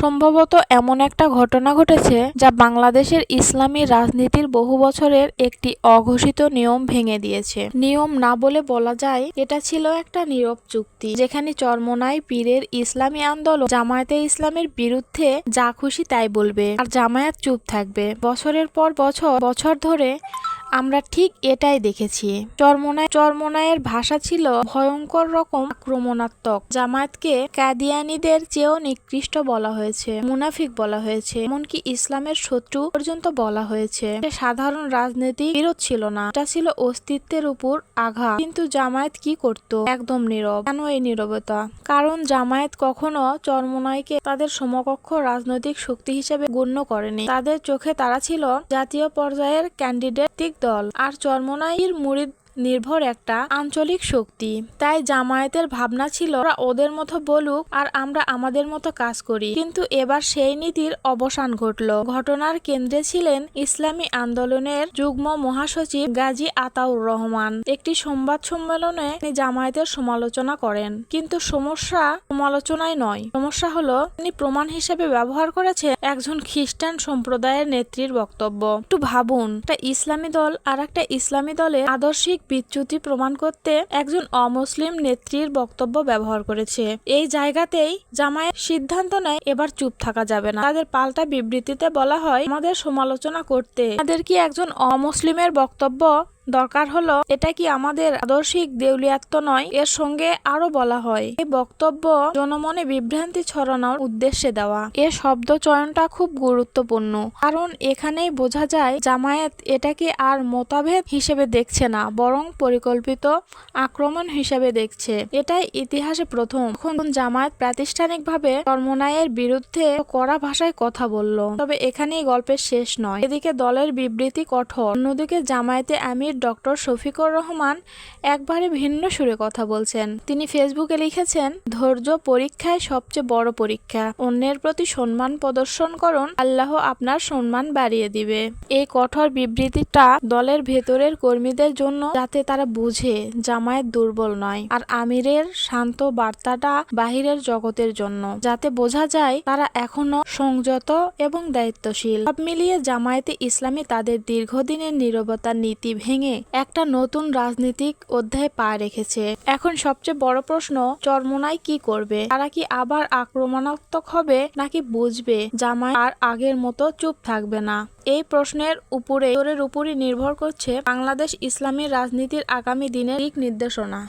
সম্ভবত এমন একটা ঘটনা ঘটেছে যা বাংলাদেশের ইসলামী রাজনীতির বহু বছরের একটি অঘোষিত নিয়ম ভেঙে দিয়েছে। নিয়ম না বলে বলা যায় এটা ছিল একটা নীরব চুক্তি, যেখানে চরমোনাই পীরের ইসলামী আন্দোলন জামায়াতে ইসলামের বিরুদ্ধে যা খুশি তাই বলবে আর জামায়াত চুপ থাকবে। বছরের পর বছর ধরে আমরা ঠিক এটাই দেখেছি। চরমোনাইয়ের ভাষা ছিল ভয়ঙ্কর রকম আক্রমণাত্মক। জামায়াতকে কাদিয়ানীদের চেয়েও নিকৃষ্ট বলা হয়েছে, মুনাফিক বলা হয়েছে, এমনকি ইসলামের শত্রু পর্যন্ত বলা হয়েছে। সাধারণ রাজনৈতিক বিরোধ ছিল না, এটা ছিল অস্তিত্বের উপর আঘাত। কিন্তু জামায়াত কি করত? একদম নীরব। কেন এই নীরবতা? কারণ জামায়াত কখনো চরমোনাইকে তাদের সমকক্ষ রাজনৈতিক শক্তি হিসেবে গণ্য করেনি। তাদের চোখে তারা ছিল জাতীয় পর্যায়ের ক্যান্ডিডেট দল, আর চরমোনাইর মুরিদ নির্ভর একটা আঞ্চলিক শক্তি। তাই জামায়াতের ভাবনা ছিল ওরা ওদের মতো বলুক আর আমরা আমাদের মতো কাজ করি। কিন্তু এবার সেই নীতির অবসান ঘটল। ঘটনার কেন্দ্রে ছিলেন ইসলামী আন্দোলনের যুগ্ম মহাসচিব গাজী আতাউর রহমান। একটি সংবাদ সম্মেলনে তিনি জামায়াতের সমালোচনা করেন, কিন্তু সমস্যা সমালোচনায় নয়, সমস্যা হলো তিনি প্রমাণ হিসেবে ব্যবহার করেছে একজন খ্রিস্টান সম্প্রদায়ের নেত্রীর বক্তব্য। একটু ভাবুন, একটা ইসলামী দল আর একটা ইসলামী দলের আদর্শিক বিচ্যুতি প্রমাণ করতে একজন অমুসলিম নেত্রীর বক্তব্য ব্যবহার করেছে। এই জায়গাতেই জামায়াত সিদ্ধান্ত নেয় এবার চুপ থাকা যাবে না। তাদের পাল্টা বিবৃতিতে বলা হয়, আমাদের সমালোচনা করতে আমাদের কি একজন অমুসলিমের বক্তব্য দরকার হলো? এটা কি আমাদের আদর্শিক দেউলিয়াত্ব নয়? এর সঙ্গে আরো বলা হয়, এই বক্তব্য জনমনে বিভ্রান্তি ছড়ানোর উদ্দেশ্যে দেওয়া। এ শব্দ চয়নটা খুব গুরুত্বপূর্ণ, কারণ এখানেই বোঝা যায় জামায়াত এটাকে আর মতভেদ হিসেবে দেখছে না, বরং পরিকল্পিত আক্রমণ হিসেবে দেখছে। এটাই ইতিহাসে প্রথম যখন জামায়াত প্রাতিষ্ঠানিকভাবে চরমোনাইয়ের বিরুদ্ধে কড়া ভাষায় কথা বলল। তবে এখানেই গল্পের শেষ নয়। এদিকে দলের বিবৃতি কঠোর, অন্যদিকে জামায়াতে আমির ডক্টর শফিকুর রহমান একবারে ভিন্ন সুরে কথা বলছেন। তিনি ফেসবুকে লিখেছেন, ধৈর্য পরীক্ষায় সবচেয়ে বড় পরীক্ষা। অন্যের প্রতি সম্মান প্রদর্শন করুন, আল্লাহ আপনার সম্মান বাড়িয়ে দিবে। এই কঠোর বিবৃতিটা দলের ভেতরের কর্মীদের জন্য, যাতে তারা বুঝে জামায়াত দুর্বল নয়, আর আমিরের শান্ত বার্তাটা বাহিরের জগতের জন্য, যাতে বোঝা যায় তারা এখনো সংযত এবং দায়িত্বশীল। সব মিলিয়ে জামায়াতে ইসলামী তাদের দীর্ঘদিনের নীরবতার নীতি ভেঙে একটা নতুন রাজনৈতিক অধ্যায় পা রেখেছে। এখন সবচেয়ে বড় প্রশ্ন, চরমোনাই কি করবে? তারা কি আবার আক্রমণাত্মক হবে, নাকি বুঝবে জামায়াত আর আগের মতো চুপ থাকবে না? এই প্রশ্নের উপরই নির্ভর করছে বাংলাদেশ ইসলামী রাজনীতির আগামী দিনের দিক নির্দেশনা।